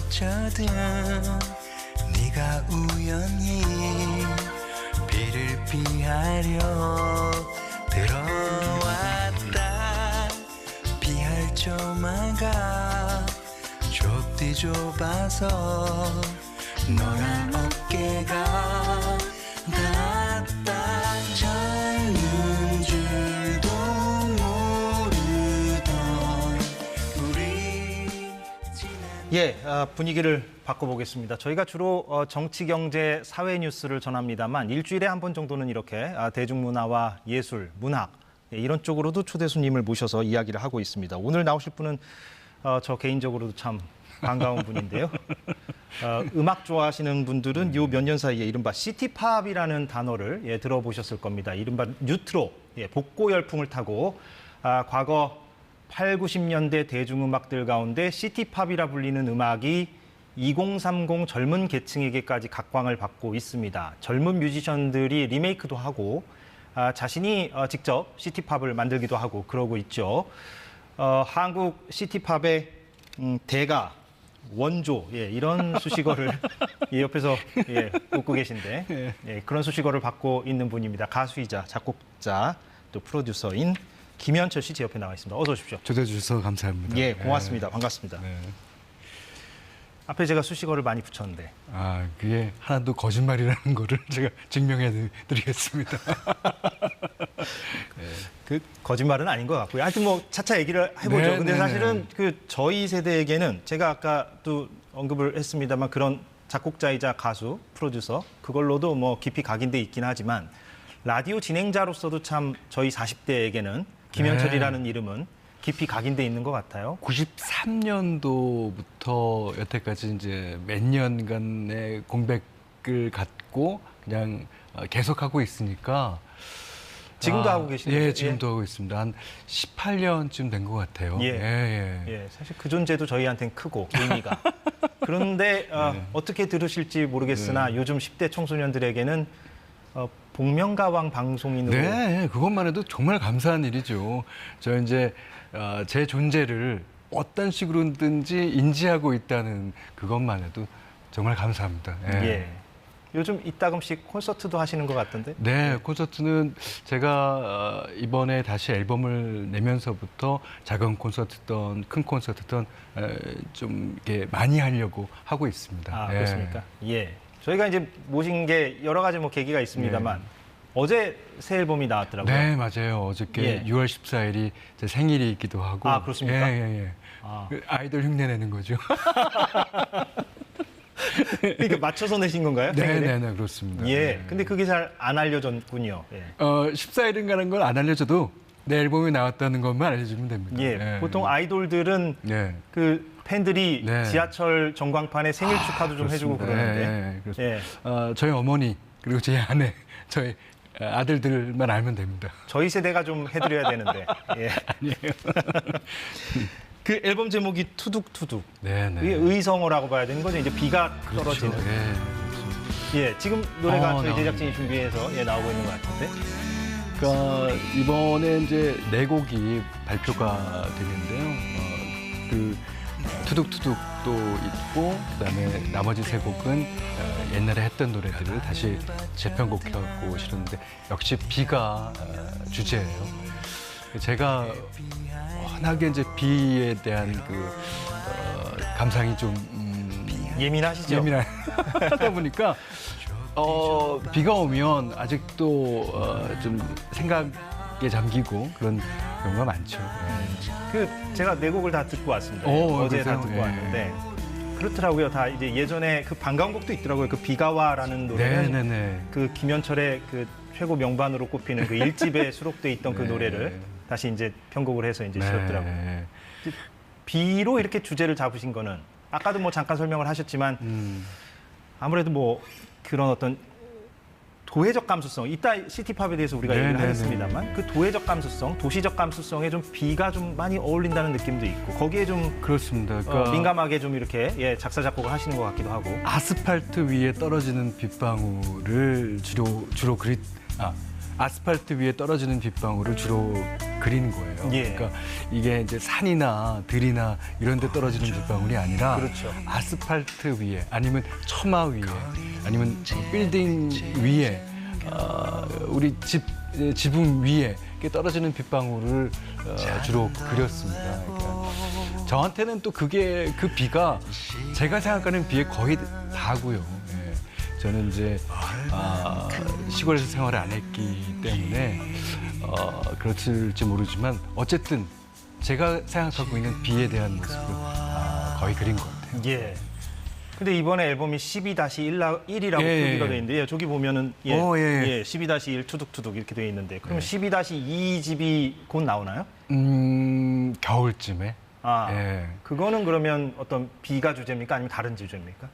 어쩌든 네가 우연히 비를 피하려 들어왔다. 피할 조마가 좁디 좁아서 너란 어깨가 닿았다. 젊은 줄도 모르던 우리 예, 분위기를 바꿔보겠습니다. 저희가 주로 정치, 경제, 사회 뉴스를 전합니다만 일주일에 한 번 정도는 이렇게 대중문화와 예술, 문학 이런 쪽으로도 초대 손님을 모셔서 이야기를 하고 있습니다. 오늘 나오실 분은 저 개인적으로도 참 반가운 분인데요. 음악 좋아하시는 분들은 요 몇 년 사이에 이른바 시티팝이라는 단어를 들어보셨을 겁니다. 이른바 뉴트로, 복고 열풍을 타고 과거 8, 90년대 대중음악들 가운데 시티팝이라 불리는 음악이 2030 젊은 계층에게까지 각광을 받고 있습니다. 젊은 뮤지션들이 리메이크도 하고 자신이 직접 시티팝을 만들기도 하고 그러고 있죠. 한국 시티팝의 대가, 원조, 이런 수식어를 옆에서 웃고 계신데 그런 수식어를 받고 있는 분입니다. 가수이자 작곡자 또 프로듀서인 김현철 씨 제 옆에 나와 있습니다. 어서 오십시오. 초대해 주셔서 감사합니다. 예, 고맙습니다. 반갑습니다. 네. 앞에 제가 수식어를 많이 붙였는데. 그게 하나도 거짓말이라는 거를 제가 증명해 드리겠습니다. 그 거짓말은 아닌 것 같고요. 하여튼 뭐 차차 얘기를 해보죠. 네, 근데 네, 사실은 그 저희 세대에게는 제가 아까도 언급을 했습니다만 그런 작곡자이자 가수, 프로듀서 그걸로도 뭐 깊이 각인돼 있긴 하지만 라디오 진행자로서도 참 저희 40대에게는 김현철이라는 이름은 깊이 각인돼 있는 것 같아요. 93년도부터 여태까지 이제 몇 년간의 공백을 갖고 그냥 계속하고 있으니까 지금도 하고 계시는 거죠? 예, 지금도 하고 있습니다. 한 18년쯤 된 것 같아요. 예, 사실 그 존재도 저희한테는 크고 의미가. 그런데 어떻게 들으실지 모르겠으나 요즘 10대 청소년들에게는 복면가왕 방송인으로. 네, 그것만 해도 정말 감사한 일이죠. 저 이제 제 존재를 어떤 식으로든지 인지하고 있다는 그것만 해도 정말 감사합니다. 예. 요즘 이따금씩 콘서트도 하시는 것 같던데? 네, 콘서트는 제가 이번에 다시 앨범을 내면서부터 작은 콘서트든 큰 콘서트든 좀 이렇게 많이 하려고 하고 있습니다. 그렇습니까? 예. 저희가 이제 모신 게 여러 가지 뭐 계기가 있습니다만 어제 새 앨범이 나왔더라고요. 네, 맞아요. 어저께 6월 14일이 제 생일이기도 하고. 그렇습니까? 예. 아이돌 흉내 내는 거죠. 그러니까 맞춰서 내신 건가요? 네, 그렇습니다. 예. 근데 그게 잘 안 알려졌군요. 14일인가라는 걸 안 알려줘도 내 앨범이 나왔다는 것만 알려주면 됩니다. 예. 보통 아이돌들은 그 팬들이 지하철 전광판에 생일 축하도 좀 해주고 그러는데. 그렇습니다. 저희 어머니 그리고 제 아내, 저희 아들들만 알면 됩니다. 저희 세대가 좀 해드려야 되는데. 예. 아니에요. 그 앨범 제목이 투둑투둑. 네. 이게 의성어라고 봐야 되는 거죠. 이제 비가 떨어지는. 그렇죠. 예, 지금 노래가 저희 제작진이 준비해서 나오고 있는 것 같은데. 그러니까 이번에 이제 네 곡이 발표가 되는데요. 그 투둑투둑도 있고 그다음에 나머지 세 곡은 옛날에 했던 노래들을 다시 재편곡하고 실었는데 역시 비가 주제예요. 제가 워낙에 이제 비에 대한 그 감상이 좀 예민하시죠? 예민하다 보니까 비가 오면 아직도 좀 생각에 잠기고 그런 경우가 많죠. 그 제가 네 곡을 다 듣고 왔습니다. 어제 다 듣고 왔는데 그렇더라고요. 다 이제 예전에 그 반가운 곡도 있더라고요. 그 비가 와라는 노래는 그 김현철의 그 최고 명반으로 꼽히는 그 1집에 수록돼 있던 그 노래를 다시 이제 편곡을 해서 이제 실었더라고요. 비로 이렇게 주제를 잡으신 거는 아까도 뭐 잠깐 설명을 하셨지만 아무래도 뭐 그런 어떤 도회적 감수성, 이따 시티팝에 대해서 우리가 얘기를 하겠습니다만 그 도회적 감수성, 도시적 감수성에 좀 비가 좀 많이 어울린다는 느낌도 있고 거기에 좀 그렇습니다. 그러니까 민감하게 좀 이렇게 작사 작곡을 하시는 것 같기도 하고. 아스팔트 위에 떨어지는 빗방울을 주로 아스팔트 위에 떨어지는 빗방울을 주로 그리는 거예요. 예. 그러니까 이게 이제 산이나 들이나 이런 데 떨어지는 빗방울이 아니라 그렇죠. 아스팔트 위에 아니면 처마 위에 아니면 빌딩 위에 우리 지붕 위에 이렇게 떨어지는 빗방울을 주로 그렸습니다. 그러니까 저한테는 또 그게 그 비가 제가 생각하는 비의 거의 다고요. 예. 저는 이제 시골에서 생활을 안 했기 때문에 그렇을지 모르지만 어쨌든 제가 생각하고 있는 비에 대한 모습을 거의 그린 것 같아요. 예. 근데 이번에 앨범이 12-1이라고 예, 표기가 예. 되어 있는데 저기 보면은 예. 12-1 투둑투둑 이렇게 되어 있는데 그럼 12-2집이 곧 나오나요? 겨울쯤에 예. 그거는 그러면 어떤 비가 주제입니까? 아니면 다른 주제입니까?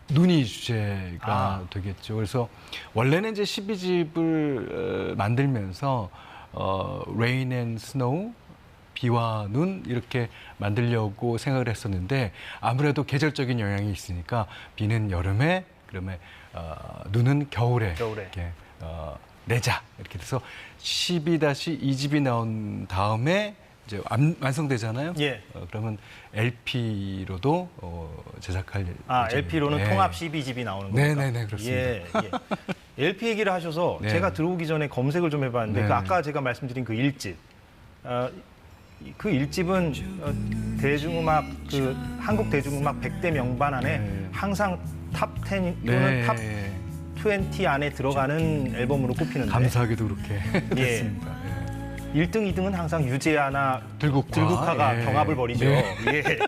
눈이 주제가 되겠죠. 그래서 원래는 이제 12집을 만들면서 Rain and Snow, 비와 눈 이렇게 만들려고 생각을 했었는데 아무래도 계절적인 영향이 있으니까 비는 여름에 그러면 눈은 겨울에 이렇게 내자 이렇게 돼서 12-2집이 나온 다음에 이제 완성되잖아요. 예. 그러면 LP로도 제작할 예정입니다. LP로는 예. 통합 12집이 나오는 겁니까? 네네네 그렇습니다. 예. LP 얘기를 하셔서 네. 제가 들어오기 전에 검색을 좀 해봤는데 네. 그 아까 제가 말씀드린 그 1집 그 1집은 대중음악 그 한국 대중음악 100대 명반 안에 네. 항상 탑 10 또는 네. 탑 20 안에 들어가는 앨범으로 꼽히는데 감사하게도 그렇게 예. 됐습니다. 예. 1등, 2등은 항상 유재하나 들국화가 예. 경합을 벌이죠. 네. 예.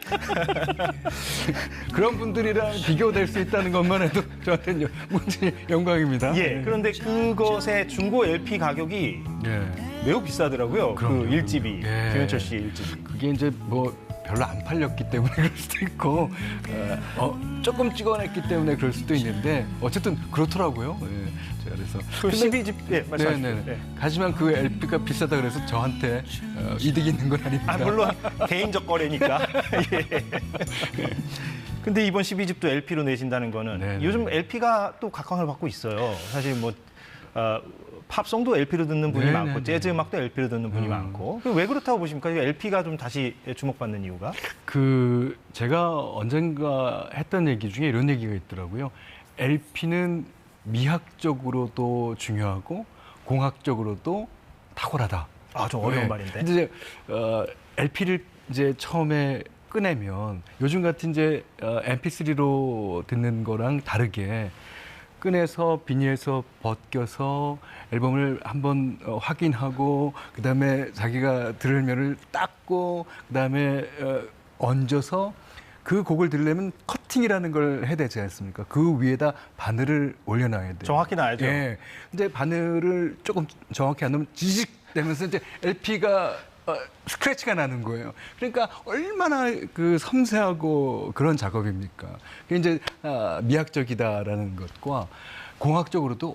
그런 분들이랑 비교될 수 있다는 것만 해도 저한테는 무지 영광입니다. 예. 그런데 그것의 중고 LP 가격이 예. 매우 비싸더라고요. 그럼요. 그 1집이. 예. 김현철 씨의 1집이. 그게 이제 뭐 별로 안 팔렸기 때문에 그럴 수도 있고 조금 찍어냈기 때문에 그럴 수도 있는데 어쨌든 그렇더라고요. 예. 제가 그래서 그 12집 예, 말씀하십시오. 네네. 예. 하지만 그 LP가 비싸다 그래서 저한테 이득이 있는 건 아닙니다. 물론 개인적 거래니까. 예. 근데 이번 12집도 LP로 내신다는 거는 네네. 요즘 LP가 또 각광을 받고 있어요. 사실 뭐 팝송도 LP로 듣는 분이 네네네. 많고 재즈 음악도 LP로 듣는 분이 많고 왜 그렇다고 보십니까? LP가 좀 다시 주목받는 이유가? 그 제가 언젠가 했던 얘기 중에 이런 얘기가 있더라고요. LP는 미학적으로도 중요하고 공학적으로도 탁월하다. 좀 어려운 네. 말인데. 근데 이제 LP를 이제 처음에 꺼내면 요즘 같은 이제 MP3로 듣는 거랑 다르게 꺼내서 비닐에서 벗겨서 앨범을 한번 확인하고 그다음에 자기가 들을 면을 닦고 그다음에 얹어서 그 곡을 들으려면 커팅이라는 걸 해야 되지 않습니까? 그 위에다 바늘을 올려놔야 돼요. 정확히 놔야죠. 예. 근데 바늘을 조금 정확히 안 넣으면 지직 되면서 이제 LP가 스크래치가 나는 거예요. 그러니까 얼마나 그 섬세하고 그런 작업입니까? 그게 이제 미학적이다라는 것과 공학적으로도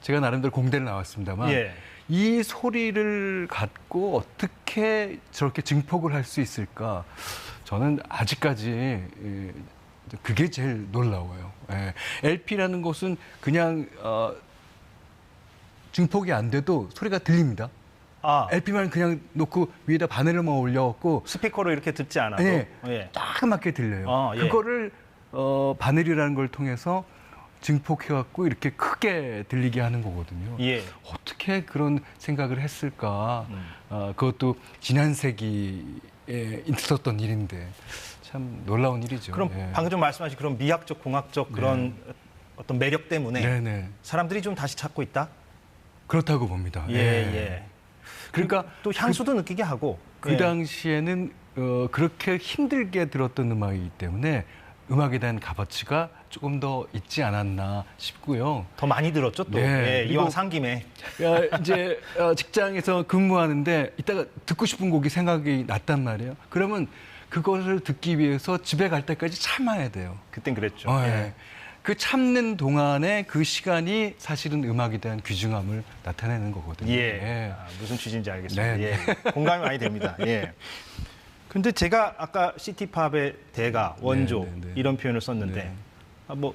제가 나름대로 공대를 나왔습니다만 예. 이 소리를 갖고 어떻게 저렇게 증폭을 할 수 있을까? 저는 아직까지 그게 제일 놀라워요. LP라는 것은 그냥 증폭이 안 돼도 소리가 들립니다. LP만 그냥 놓고 위에다 바늘만 올려갖고 스피커로 이렇게 듣지 않아도 예. 따끔하게 들려요. 예. 그거를 바늘이라는 걸 통해서 증폭해갖고 이렇게 크게 들리게 하는 거거든요. 예. 어떻게 그런 생각을 했을까? 그것도 지난 세기에 있었던 일인데 참 놀라운 일이죠. 그럼 예. 방금 좀 말씀하신 그런 미학적, 공학적 그런 어떤 매력 때문에 네네. 사람들이 좀 다시 찾고 있다? 그렇다고 봅니다. 예. 그러니까 또 향수도 느끼게 하고 그 당시에는 그렇게 힘들게 들었던 음악이기 때문에 음악에 대한 값어치가 조금 더 있지 않았나 싶고요. 더 많이 들었죠 또. 네, 예, 이왕 산 김에. 이제 직장에서 근무하는데 이따가 듣고 싶은 곡이 생각이 났단 말이에요. 그러면 그것을 듣기 위해서 집에 갈 때까지 참아야 돼요. 그땐 그랬죠. 예. 그 참는 동안에 그 시간이 사실은 음악에 대한 귀중함을 나타내는 거거든요. 예. 무슨 취지인지 알겠습니다. 네. 예. 공감이 많이 됩니다. 예. 근데 제가 아까 시티팝의 대가, 원조 네. 이런 표현을 썼는데 네. 뭐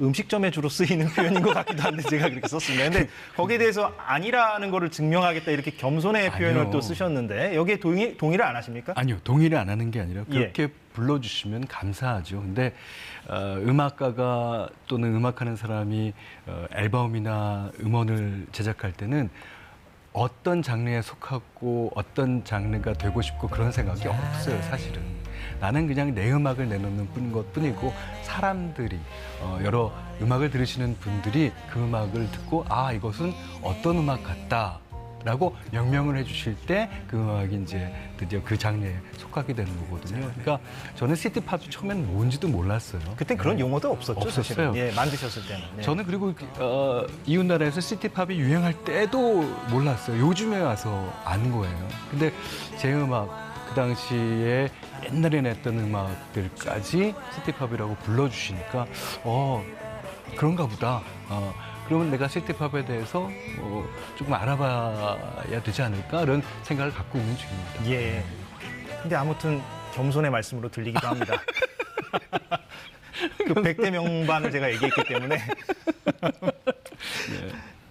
음식점에 주로 쓰이는 표현인 것 같기도 한데 제가 그렇게 썼습니다. 근데 거기에 대해서 아니라는 거를 증명하겠다 이렇게 겸손의 표현을 아니요. 또 쓰셨는데 여기에 동의를 안 하십니까? 아니요, 동의를 안 하는 게 아니라 그렇게 불러주시면 감사하죠. 근데 음악가가 또는 음악하는 사람이 앨범이나 음원을 제작할 때는 어떤 장르에 속하고 어떤 장르가 되고 싶고 그런 생각이 없어요, 사실은. 나는 그냥 내 음악을 내놓는 것뿐이고 사람들이 여러 음악을 들으시는 분들이 그 음악을 듣고 아 이것은 어떤 음악 같다라고 명명을 해주실 때 그 음악이 이제 드디어 그 장르에 속하게 되는 거거든요. 그러니까 저는 시티팝이 처음엔 뭔지도 몰랐어요. 그때 그런 용어도 없었죠, 없었어요. 사실은. 예, 만드셨을 때는. 예. 저는 그리고 이웃나라에서 시티팝이 유행할 때도 몰랐어요. 요즘에 와서 안 거예요. 근데 제 음악 그 당시에 옛날에 냈던 음악들까지 시티팝이라고 불러주시니까 그런가 보다. 그러면 내가 시티팝에 대해서 조금 알아봐야 되지 않을까 이런 생각을 갖고 있는 중입니다. 예. 근데 아무튼 겸손의 말씀으로 들리기도 합니다. 그 100대 명반을 제가 얘기했기 때문에.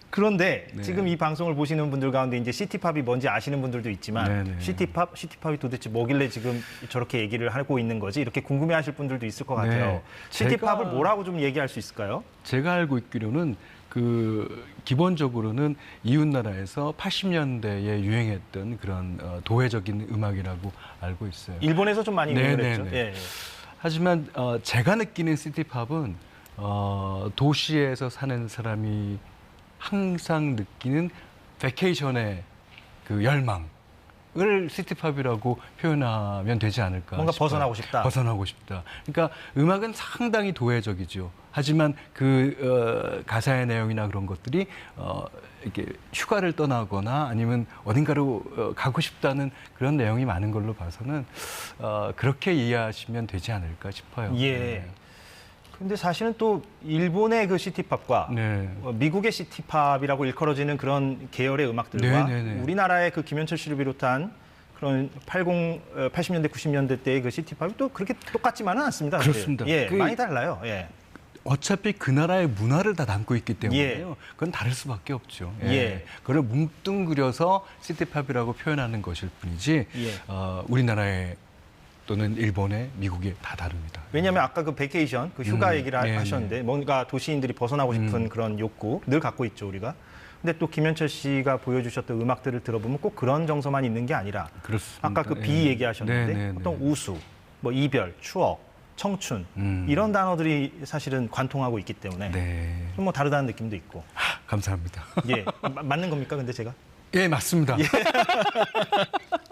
그런데 네. 지금 이 방송을 보시는 분들 가운데 이제 시티팝이 뭔지 아시는 분들도 있지만 네, 네. 시티팝이 도대체 뭐길래 지금 저렇게 얘기를 하고 있는 거지? 이렇게 궁금해하실 분들도 있을 것 같아요. 네. 시티팝을 뭐라고 좀 얘기할 수 있을까요? 제가 알고 있기로는 기본적으로는 이웃나라에서 80년대에 유행했던 그런 도회적인 음악이라고 알고 있어요. 일본에서 좀 많이 네, 유행했죠. 네, 네. 예. 하지만 제가 느끼는 시티팝은 도시에서 사는 사람이 항상 느끼는 베케이션의 그 열망을 시티팝이라고 표현하면 되지 않을까 뭔가 싶어요. 벗어나고 싶다. 벗어나고 싶다. 그러니까 음악은 상당히 도회적이죠. 하지만 가사의 내용이나 그런 것들이 이렇게 휴가를 떠나거나 아니면 어딘가로 가고 싶다는 그런 내용이 많은 걸로 봐서는 그렇게 이해하시면 되지 않을까 싶어요. 예. 네. 근데 사실은 또 일본의 그 시티팝과 네. 미국의 시티팝이라고 일컬어지는 그런 계열의 음악들과 네, 네, 네. 우리나라의 그 김현철 씨를 비롯한 그런 80년대, 90년대 때의 그 시티팝이 또 그렇게 똑같지만은 않습니다. 사실. 그렇습니다. 예, 많이 달라요. 예. 어차피 그 나라의 문화를 다 담고 있기 때문에요. 예. 그건 다를 수밖에 없죠. 예. 그걸 뭉뚱그려서 시티팝이라고 표현하는 것일 뿐이지 예. 우리나라의 또는 일본의, 미국의 다 다릅니다. 왜냐하면 아까 그 베케이션, 그 휴가 얘기를 네, 하셨는데 뭔가 도시인들이 벗어나고 싶은 그런 욕구 늘 갖고 있죠, 우리가. 근데 또 김현철 씨가 보여주셨던 음악들을 들어보면 꼭 그런 정서만 있는 게 아니라 그렇습니다. 아까 그 예. 비 얘기하셨는데 네, 네, 어떤 네. 우수, 뭐 이별, 추억, 청춘 이런 단어들이 사실은 관통하고 있기 때문에 네. 좀 뭐 다르다는 느낌도 있고. 감사합니다. 예, 맞는 겁니까, 근데 제가? 예, 맞습니다.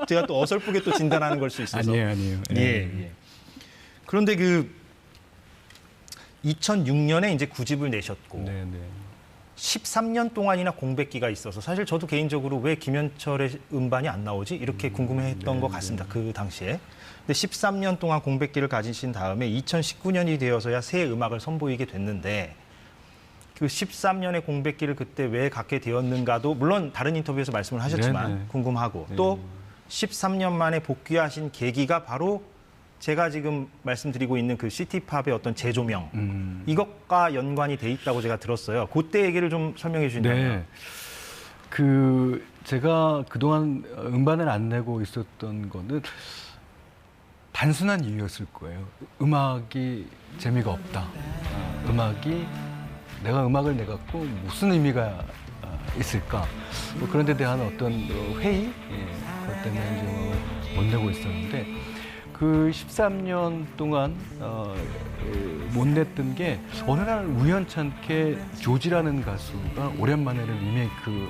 제가 또 어설프게 또 진단하는 걸 수 있어서. 아니에요. 예, 예. 그런데 그 2006년에 이제 9집을 내셨고 네. 13년 동안이나 공백기가 있어서 사실 저도 개인적으로 왜 김현철의 음반이 안 나오지 이렇게 궁금해했던 것 같습니다. 그 당시에. 근데 13년 동안 공백기를 가지신 다음에 2019년이 되어서야 새 음악을 선보이게 됐는데 그 13년의 공백기를 그때 왜 갖게 되었는가도 물론 다른 인터뷰에서 말씀을 하셨지만 네네. 궁금하고 네. 또 13년 만에 복귀하신 계기가 바로 제가 지금 말씀드리고 있는 그 시티팝의 어떤 재조명 이것과 연관이 돼 있다고 제가 들었어요. 그때 얘기를 좀 설명해 주신다면. 네. 제가 그동안 음반을 안 내고 있었던 거는 단순한 이유였을 거예요. 음악이 재미가 없다. 내가 음악을 내갖고 무슨 의미가 있을까? 뭐 그런 데 대한 어떤 회의? 그것 때문에 이제 못 내고 있었는데 그 13년 동안 못 냈던 게 어느 날 우연찮게 조지라는 가수가 오랜만에 리메이크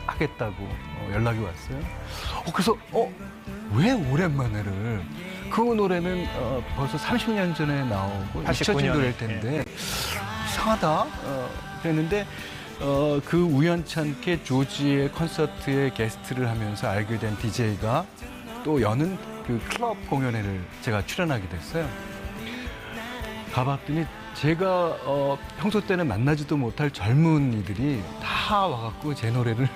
하겠다고 연락이 왔어요. 그래서 왜 오랜만에를? 그 노래는 벌써 30년 전에 나오고 89 잊혀진 년. 노래일 텐데 이상하다 그랬는데 그 우연찮게 조지의 콘서트에 게스트를 하면서 알게 된 DJ가 또 여는 그 클럽 공연회를 제가 출연하게 됐어요. 가봤더니 제가 평소 때는 만나지도 못할 젊은이들이 다 와갖고 제 노래를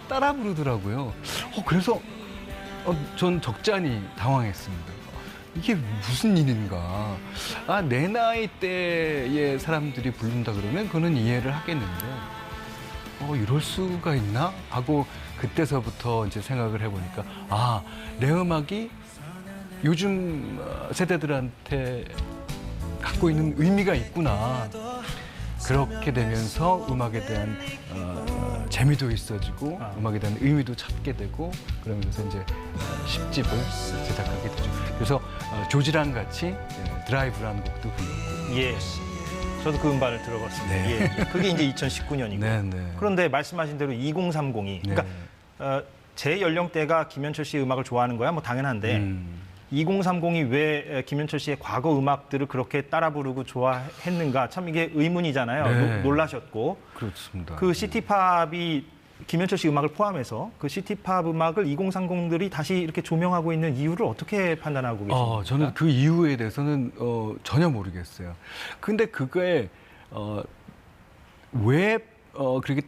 따라 부르더라고요. 그래서 전 적잖이 당황했습니다. 이게 무슨 일인가. 아, 내 나이 때의 사람들이 부른다 그러면 그거는 이해를 하겠는데, 이럴 수가 있나? 하고 그때서부터 이제 생각을 해보니까, 아, 내 음악이 요즘 세대들한테 갖고 있는 의미가 있구나. 그렇게 되면서 음악에 대한 재미도 있어지고 음악에 대한 의미도 찾게 되고 그러면서 이제 10집을 제작하게 되죠. 그래서 조지랑 같이 드라이브라는 곡도 불렀고. 예. 저도 그 음반을 들어봤습니다. 네. 예. 그게 이제 2019년이고. 네, 네. 그런데 말씀하신 대로 2030이 그러니까 제 연령대가 김현철 씨의 음악을 좋아하는 거야 뭐 당연한데 2030이 왜 김현철 씨의 과거 음악들을 그렇게 따라 부르고 좋아했는가 참 이게 의문이잖아요. 네. 놀라셨고 그렇습니다. 그 시티팝이 김현철 씨 음악을 포함해서 그 시티팝 음악을 2030들이 다시 이렇게 조명하고 있는 이유를 어떻게 판단하고 계십니까? 저는 그 이유에 대해서는 전혀 모르겠어요. 근데 그거에 왜 그렇게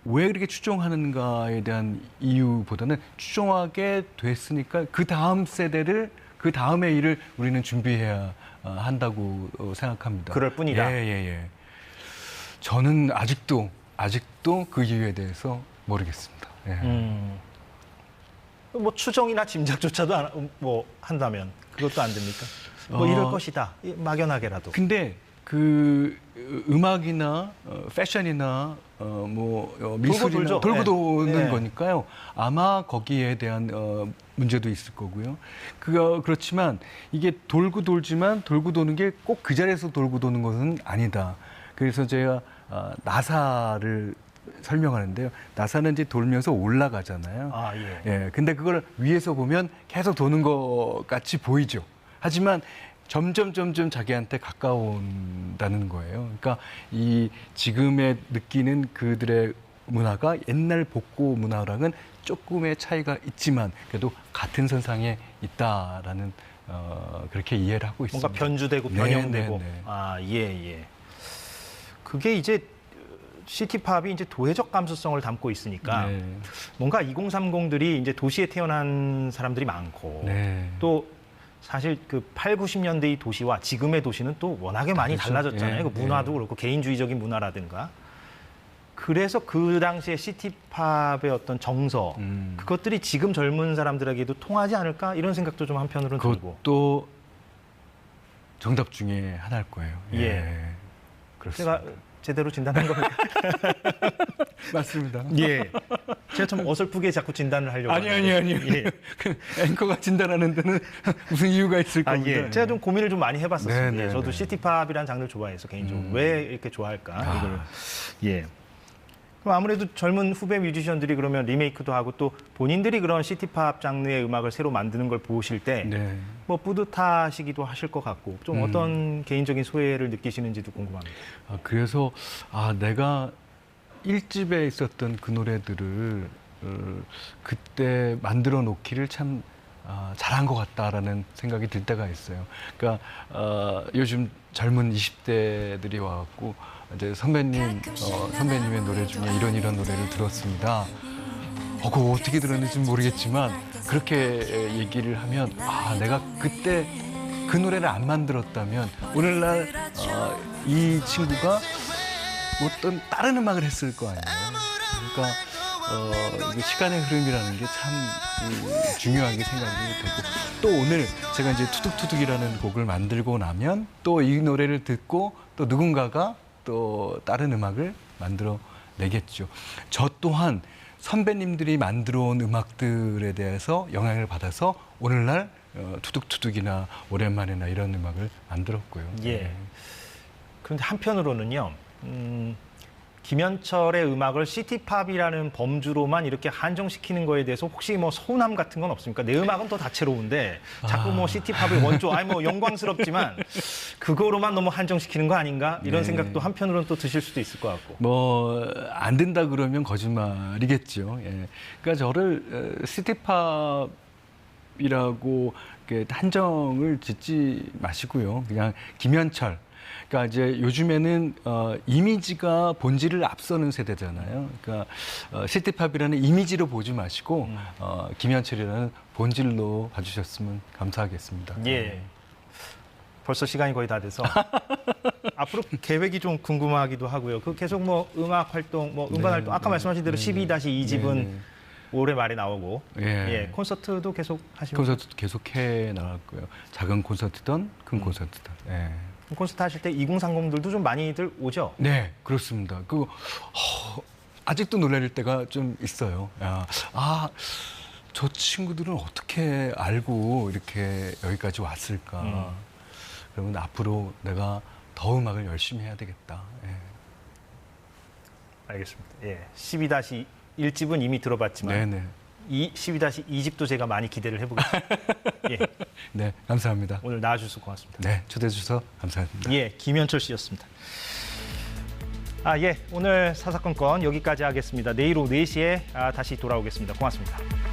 왜 그렇게 추종하는가에 대한 이유보다는 추종하게 됐으니까 그 다음 세대를 그 다음의 일을 우리는 준비해야 한다고 생각합니다. 그럴 뿐이다. 예. 저는 아직도 그 이유에 대해서 모르겠습니다. 예. 뭐 추정이나 짐작조차도 뭐 한다면 그것도 안 됩니까? 뭐 이럴 것이다. 막연하게라도. 근데 그 음악이나 패션이나 미술이나 돌고 도는 네. 거니까요. 아마 거기에 대한 문제도 있을 거고요. 그렇지만 이게 돌고 돌지만 돌고 도는 게 꼭 그 자리에서 돌고 도는 것은 아니다. 그래서 제가 나사를 설명하는데요. 나사는 이제 돌면서 올라가잖아요. 아, 예. 예. 근데 그걸 위에서 보면 계속 도는 것 같이 보이죠. 하지만 점점 자기한테 가까운다는 거예요. 그러니까 이 지금의 느끼는 그들의 문화가 옛날 복고 문화랑은 조금의 차이가 있지만 그래도 같은 선상에 있다라는 그렇게 이해를 하고 있습니다. 뭔가 변주되고 변형되고. 네. 아, 예. 그게 이제 시티팝이 이제 도회적 감수성을 담고 있으니까 네. 뭔가 2030들이 이제 도시에 태어난 사람들이 많고 네. 또 사실 그 8, 90년대의 도시와 지금의 도시는 또 워낙에 많이 다르죠. 달라졌잖아요. 예, 그 문화도 그렇고 개인주의적인 문화라든가. 그래서 그 당시에 시티팝의 어떤 정서 그것들이 지금 젊은 사람들에게도 통하지 않을까 이런 생각도 좀 한편으로는 들고. 그것도 정답 중에 하나일 거예요. 예. 그렇습니다. 제가 제대로 진단한 겁니까? 맞습니다. 예. 제가 좀 어설프게 자꾸 진단을 하려고. 아니요. 예. 그 앵커가 진단하는 데는 무슨 이유가 있을 겁니다. 예. 제가 좀 고민을 좀 많이 해봤었습니다. 네. 저도 시티팝이라는 장르를 좋아해서 개인적으로 왜 이렇게 좋아할까 이걸. 예. 그럼 아무래도 젊은 후배 뮤지션들이 그러면 리메이크도 하고 또 본인들이 그런 시티팝 장르의 음악을 새로 만드는 걸 보실 때 네. 뭐 뿌듯하시기도 하실 것 같고 좀 어떤 개인적인 소외를 느끼시는지도 궁금합니다. 그래서 내가 1집에 있었던 그 노래들을 그때 만들어 놓기를 참 잘한 것 같다라는 생각이 들 때가 있어요. 그러니까 요즘 젊은 20대들이 와갖고 이제 선배님의 노래 중에 이런 노래를 들었습니다. 그거 어떻게 들었는지 모르겠지만 그렇게 얘기를 하면 내가 그때 그 노래를 안 만들었다면 오늘날 이 친구가 어떤 다른 음악을 했을 거 아니에요. 그러니까 이게 시간의 흐름이라는 게 참 중요하게 생각이 되고 또 오늘 제가 이제 투둑투둑이라는 곡을 만들고 나면 또 이 노래를 듣고 또 누군가가 또 다른 음악을 만들어 내겠죠. 저 또한 선배님들이 만들어 온 음악들에 대해서 영향을 받아서 오늘날 투둑투둑이나 오랜만에나 이런 음악을 만들었고요. 예. 그런데 한편으로는요. 김현철의 음악을 시티팝이라는 범주로만 이렇게 한정시키는 거에 대해서 혹시 뭐 서운함 같은 건 없습니까? 내 음악은 더 다채로운데 자꾸 뭐 시티팝의 원조, 뭐 영광스럽지만 그거로만 너무 한정시키는 거 아닌가? 이런 생각도 한편으로는 또 드실 수도 있을 것 같고. 뭐 안 된다 그러면 거짓말이겠죠. 예. 그러니까 저를 시티팝이라고 이렇게 한정을 짓지 마시고요. 그냥 김현철. 그러니까 이제 요즘에는 이미지가 본질을 앞서는 세대잖아요. 그러니까 시티팝이라는 이미지로 보지 마시고 김현철이라는 본질로 봐주셨으면 감사하겠습니다. 예. 벌써 시간이 거의 다 돼서 앞으로 계획이 좀 궁금하기도 하고요. 그 계속 뭐 음악 활동, 뭐 음반 활동 아까 말씀하신 대로 12-2집은 올해 말에 나오고 예, 콘서트도 계속 하시고 콘서트 계속해 나갔고요. 작은 콘서트든 큰 콘서트든. 예. 콘서트 하실 때 2030들도 좀 많이들 오죠? 네, 그렇습니다. 아직도 놀랄 때가 좀 있어요. 저 친구들은 어떻게 알고 이렇게 여기까지 왔을까? 그러면 앞으로 내가 더 음악을 열심히 해야 되겠다. 예. 알겠습니다. 예, 12-1집은 이미 들어봤지만 네네. 이 12-2집도 제가 많이 기대를 해보겠습니다. 예, 네, 감사합니다. 오늘 나와주셔서 고맙습니다. 네, 초대해 주셔서 감사합니다. 예, 김현철 씨였습니다. 오늘 사사건건 여기까지 하겠습니다. 내일 오후 4시에 다시 돌아오겠습니다. 고맙습니다.